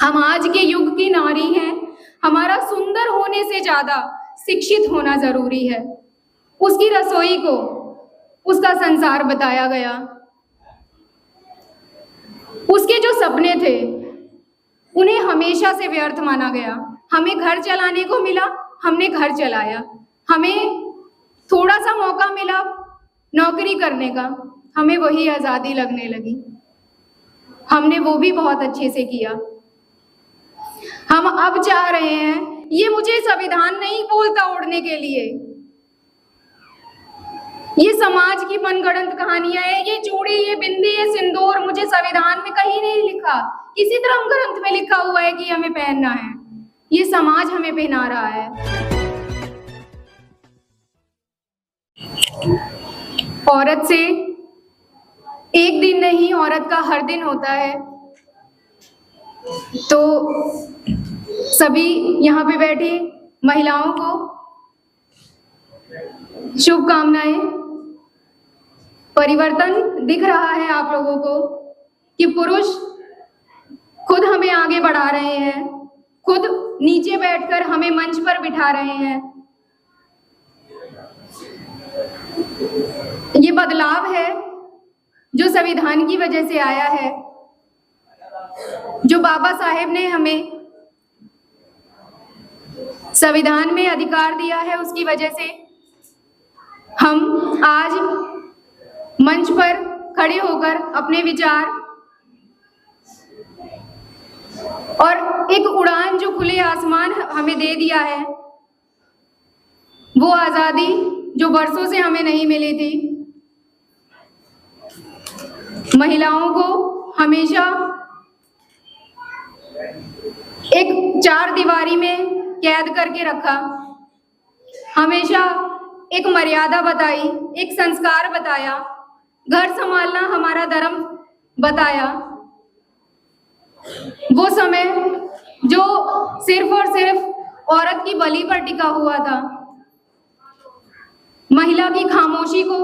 हम आज के युग की नारी हैं। हमारा सुंदर होने से ज्यादा शिक्षित होना जरूरी है। उसकी रसोई को उसका संसार बताया गया। उसके जो सपने थे उन्हें हमेशा से व्यर्थ माना गया। हमें घर चलाने को मिला, हमने घर चलाया। हमें थोड़ा सा मौका मिला नौकरी करने का, हमें वही आजादी लगने लगी। हमने वो भी बहुत अच्छे से किया। हम अब चाह रहे हैं, ये मुझे संविधान नहीं बोलता ओढ़ने के लिए, ये समाज की मनगढ़ंत कहानियां हैं। ये चूड़ी, ये बिंदी, ये सिंदूर मुझे संविधान में कहीं नहीं लिखा। किसी धर्म ग्रंथ में लिखा हुआ है कि हमें पहनना है। ये समाज हमें पहना रहा है। औरत से एक दिन नहीं, औरत का हर दिन होता है। तो सभी यहाँ पे बैठी महिलाओं को शुभकामनाएं। परिवर्तन दिख रहा है आप लोगों को कि पुरुष खुद हमें आगे बढ़ा रहे हैं, खुद नीचे बैठकर हमें मंच पर बिठा रहे हैं। ये बदलाव है जो संविधान की वजह से आया है, जो बाबा साहेब ने हमें संविधान में अधिकार दिया है। उसकी वजह से हम आज मंच पर खड़े होकर अपने विचार और एक उड़ान जो खुले आसमान हमें दे दिया है, वो आजादी जो बरसों से हमें नहीं मिली थी। महिलाओं को हमेशा एक चार दीवारी में कैद करके रखा, हमेशा एक मर्यादा बताई, एक संस्कार बताया, घर संभालना हमारा धर्म बताया। वो समय जो सिर्फ और सिर्फ औरत की बलि पर टिका हुआ था, महिला की खामोशी को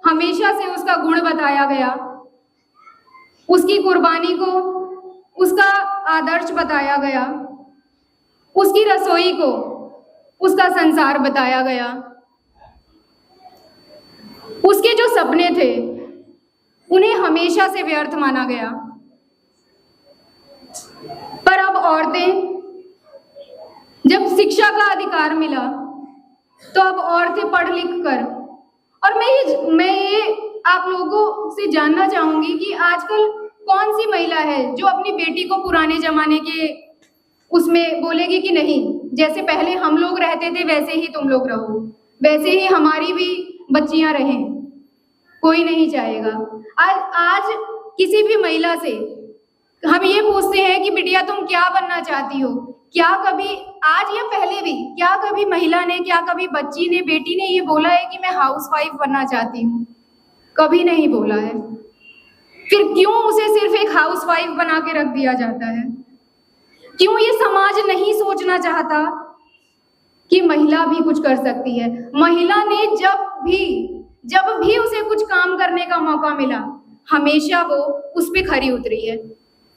हमेशा से उसका गुण बताया गया, उसकी कुर्बानी को उसका आदर्श बताया गया, उसकी रसोई को उसका संसार बताया गया। उसके जो सपने थे उन्हें हमेशा से व्यर्थ माना गया। पर अब औरतें, जब शिक्षा का अधिकार मिला तो अब औरतें पढ़ लिख कर, और मैं ये आप लोगों से जानना चाहूंगी कि आजकल कौन सी महिला है जो अपनी बेटी को पुराने जमाने के उसमें बोलेगी कि नहीं, जैसे पहले हम लोग रहते थे वैसे ही तुम लोग रहो, वैसे ही हमारी भी बच्चियां रहें। कोई नहीं चाहेगा। आज किसी भी महिला से हम ये पूछते हैं कि बिटिया तुम क्या बनना चाहती हो, क्या कभी आज या पहले भी क्या कभी महिला ने, क्या कभी बच्ची ने, बेटी ने ये बोला है कि मैं हाउसवाइफ बनना चाहती हूँ? कभी नहीं बोला है। फिर क्यों उसे सिर्फ एक हाउसवाइफ बना के रख दिया जाता है? क्यों ये समाज नहीं सोचना चाहता कि महिला भी कुछ कर सकती है? महिला ने जब भी उसे कुछ काम करने का मौका मिला, हमेशा वो उस पे खरी उतरी है।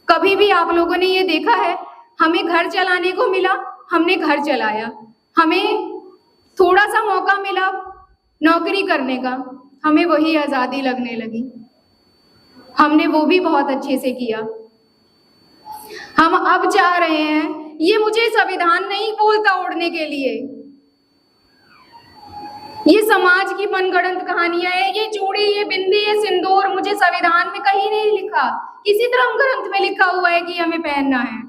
कभी भी आप लोगों ने ये देखा है, हमें घर चलाने को मिला, हमने घर चलाया। हमें थोड़ा सा मौका मिला नौकरी करने का, हमें वही आजादी लगने लगी। हमने वो भी बहुत अच्छे से किया। हम अब चाह रहे हैं, ये मुझे संविधान नहीं बोलता ओढ़ने के लिए, ये समाज की मनगढ़ंत कहानियां हैं। ये चूड़ी, ये बिंदी, ये सिंदूर मुझे संविधान में कहीं नहीं लिखा। किसी धर्म ग्रंथ में लिखा हुआ है कि हमें पहनना है।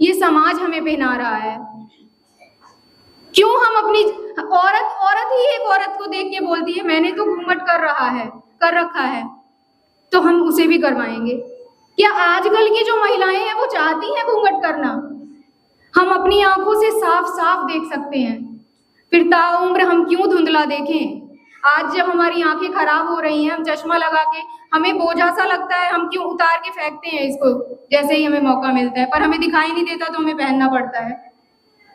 ये समाज हमें पहना रहा है। क्यों हम अपनी औरत ही एक औरत को देख के बोलती है मैंने तो घूंघट कर रखा है, तो हम उसे भी करवाएंगे? क्या आजकल की जो महिलाएं हैं वो चाहती हैं घूंघट करना? हम अपनी आंखों से साफ साफ देख सकते हैं, फिर ताउम्र हम क्यों धुंधला देखें? आज जब हमारी आंखें खराब हो रही हैं, हम चश्मा लगा के, हमें बोझा सा लगता है, हम क्यों उतार के फेंकते हैं इसको जैसे ही हमें मौका मिलता है, पर हमें दिखाई नहीं देता तो हमें पहनना पड़ता है।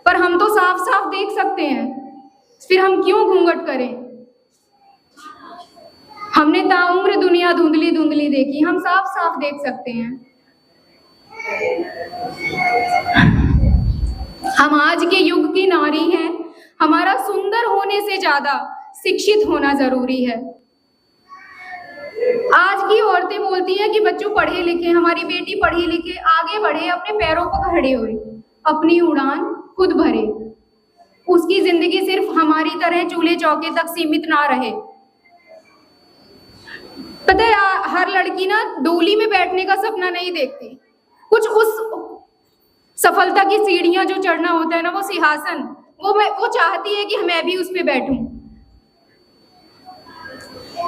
पर हम तो साफ साफ देख सकते हैं, फिर हम क्यों घूंघट करें? हमने ताउम्र दुनिया धुंधली धुंधली देखी, हम साफ साफ देख सकते हैं। हम आज के युग की नारी हैं, हमारा सुंदर होने से ज्यादा शिक्षित होना जरूरी है। आज की औरतें बोलती हैं कि बच्चों पढ़े लिखे, हमारी बेटी पढ़ी लिखे, आगे बढ़े, अपने पैरों पर खड़े हुए, अपनी उड़ान खुद भरे, उसकी जिंदगी सिर्फ हमारी तरह चूल्हे चौके तक सीमित ना रहे। पता है, हर लड़की ना डोली में बैठने का सपना नहीं देखती, कुछ उस सफलता की सीढ़ियां जो चढ़ना होता है ना, वो सिंहासन, वो चाहती है कि मैं भी उस पे बैठूं।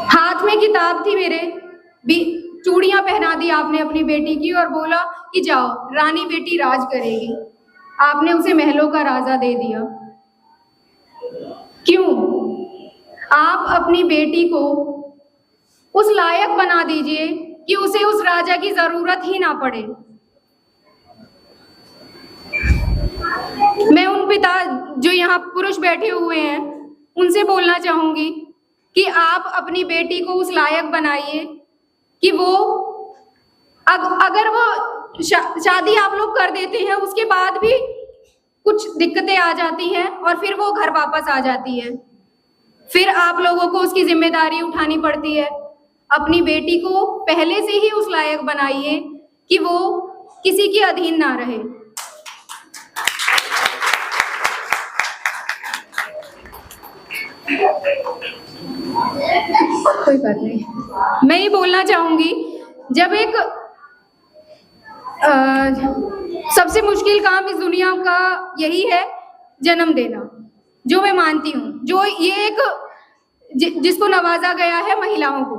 हाथ में किताब थी मेरे, भी चूड़ियां पहना दी आपने अपनी बेटी की और बोला कि जाओ रानी बेटी राज करेगी। आपने उसे महलों का राजा दे दिया। क्यों? आप अपनी बेटी को उस लायक बना दीजिए कि उसे उस राजा की जरूरत ही ना पड़े। मैं उन पिता जो यहाँ पुरुष बैठे हुए हैं उनसे बोलना चाहूंगी कि आप अपनी बेटी को उस लायक बनाइए कि वो अगर वो शादी आप लोग कर देते हैं, उसके बाद भी कुछ दिक्कतें आ जाती हैं और फिर वो घर वापस आ जाती है, फिर आप लोगों को उसकी जिम्मेदारी उठानी पड़ती है। अपनी बेटी को पहले से ही उस लायक बनाइए कि वो किसी के अधीन ना रहे। कोई बात नहीं, मैं ये बोलना चाहूंगी, जब एक सबसे मुश्किल काम इस दुनिया का यही है जन्म देना, जो मैं मानती हूँ, जो ये एक जिसको नवाजा गया है महिलाओं को।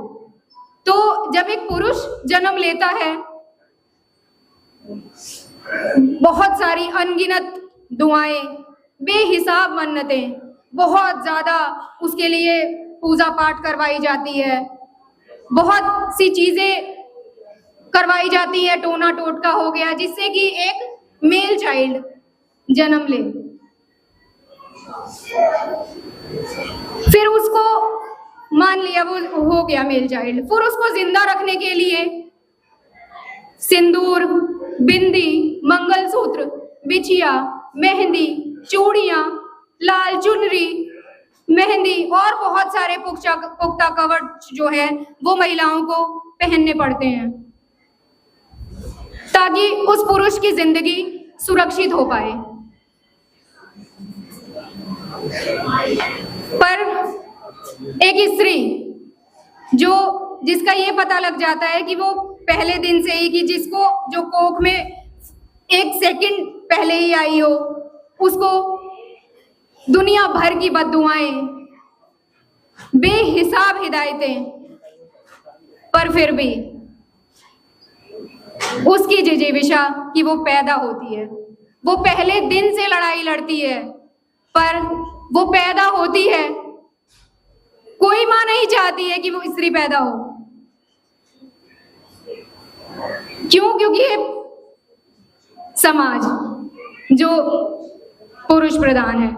तो जब एक पुरुष जन्म लेता है, बहुत सारी अनगिनत दुआएं, बेहिसाब मन्नतें, बहुत ज्यादा उसके लिए पूजा पाठ करवाई जाती है, बहुत सी चीजें करवाई जाती है, टोना टोटका हो गया, जिससे कि एक मेल चाइल्ड जन्म ले। फिर उसको मान लिया वो हो गया मेल चाइल्ड, फिर उसको जिंदा रखने के लिए सिंदूर, बिंदी, मंगलसूत्र, बिछिया, मेहंदी, चूड़ियां, लाल चुनरी, मेहंदी और बहुत सारे पुख्ता कवच जो है वो महिलाओं को पहनने पड़ते हैं ताकि उस पुरुष की जिंदगी सुरक्षित हो पाए। पर एक स्त्री जिसका ये पता लग जाता है कि वो पहले दिन से ही, कि जिसको जो कोख में 1 सेकंड पहले ही आई हो, उसको दुनिया भर की बद्दुआएं, बेहिसाब हिदायतें, पर फिर भी उसकी जिजीविषा कि वो पैदा होती है, वो पहले दिन से लड़ाई लड़ती है, पर वो पैदा होती है। कोई माँ नहीं चाहती है कि वो स्त्री पैदा हो। क्यों? क्योंकि ये समाज जो पुरुष प्रधान है,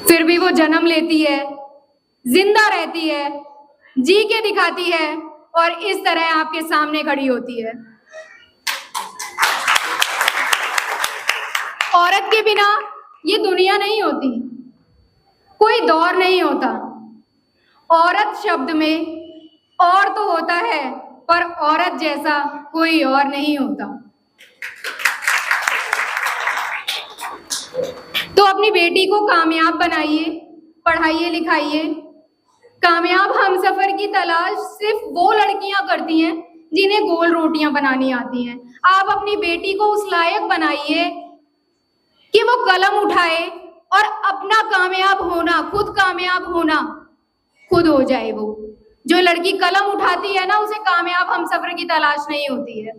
फिर भी वो जन्म लेती है, जिंदा रहती है, जी के दिखाती है और इस तरह आपके सामने खड़ी होती है। औरत के बिना ये दुनिया नहीं होती, कोई दौर नहीं होता। औरत शब्द में और तो होता है, पर औरत जैसा कोई और नहीं होता। तो अपनी बेटी को कामयाब बनाइए, पढ़ाइए लिखाइए। कामयाब हमसफर की तलाश सिर्फ वो लड़कियां करती हैं जिन्हें गोल रोटियां बनानी आती हैं। आप अपनी बेटी को उस लायक बनाइए कि वो कलम उठाए और अपना कामयाब होना, खुद कामयाब होना खुद हो जाए। वो जो लड़की कलम उठाती है ना, उसे कामयाब हमसफर की तलाश नहीं होती है।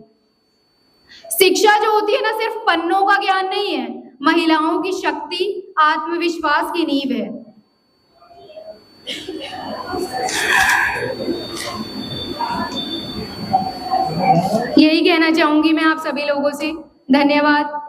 शिक्षा जो होती है ना, सिर्फ पन्नों का ज्ञान नहीं है, महिलाओं की शक्ति, आत्मविश्वास की नींव है। यही कहना चाहूंगी मैं आप सभी लोगों से। धन्यवाद।